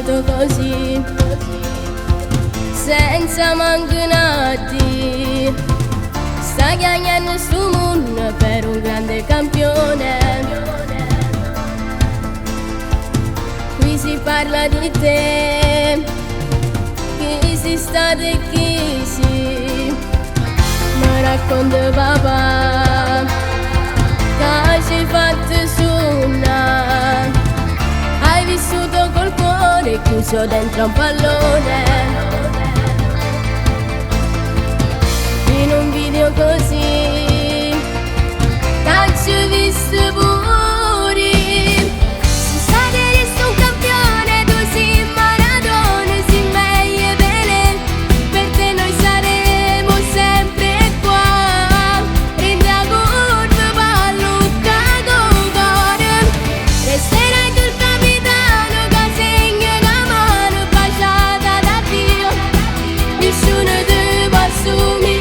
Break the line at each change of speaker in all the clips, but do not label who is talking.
passato così, senza mancanati. Sta chiamando sto mondo per un grande campione. Qui si parla di te, chi si sta e chi si. Mi racconta papà che ci hai fatto suonare. Hai vissuto col cuore chiuso dentro un pallone. In un video così t'ho visto pure. Se sai che un campione, tu sei Maradona, sei meglio Pelé. Per te noi saremo sempre qua. Prendi la curva, pallucca con cuore. Resterai tu il capitano che segna la mano baciata da Dio. Nessuno ti può assumere.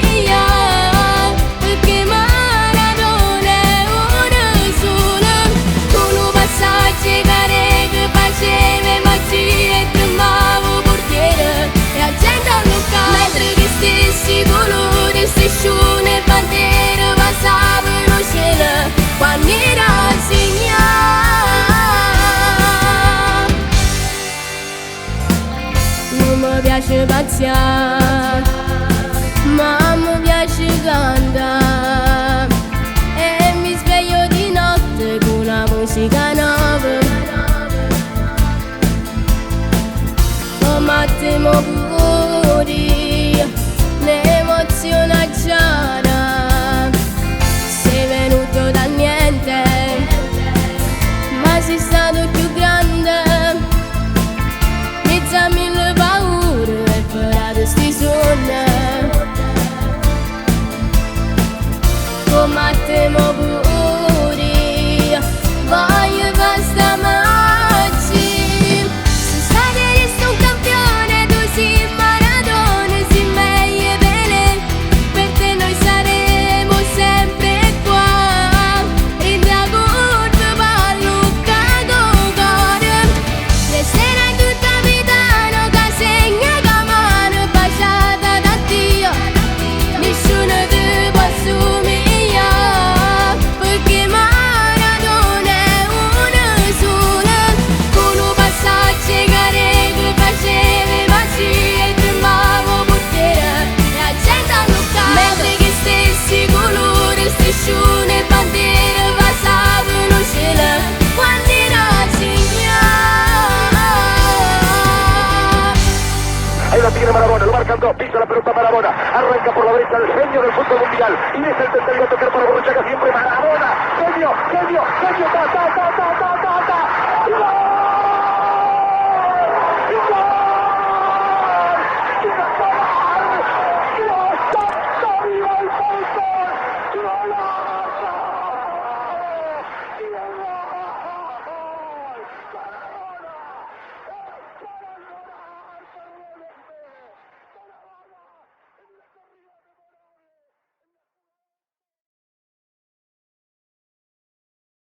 Striscione e bandiere passavano cielo quando era segnato. Non mi piace pazziare, ma mi piace cantare. E mi sveglio di notte con una musica nuova. Come a te mo pure l'emozione giara. Sei venuto dal niente, ma sei stato più grande. Mezza mille paure e per sti sogni. Come a te mo pure voglio basta maggi. Se sai che sei un campione, tu sei Maradona, sei meglio Pelé. Per te noi saremo sempre qua. Prendi la curva, pallucca con cuore. Resterai tu capitano che segna la mano baciata da Dio. Nessuno ti può somigliare, perché Maradona è una sola. Con un passaggio che faceva magia e tremavo portiere e la gente a Luca. Mentre che stessi colori, striscione e bandiere passavano cielo quando era segnato.
Ahí lo tiene Maradona, lo marcan dos, pisa la pelota Maradona, arranca por la derecha el genio del fútbol mundial, y es el tercero a tocar para Borruchaga, siempre Maradona, genio, genio, genio, ta, ta, ta, ta, ta, ta, ta.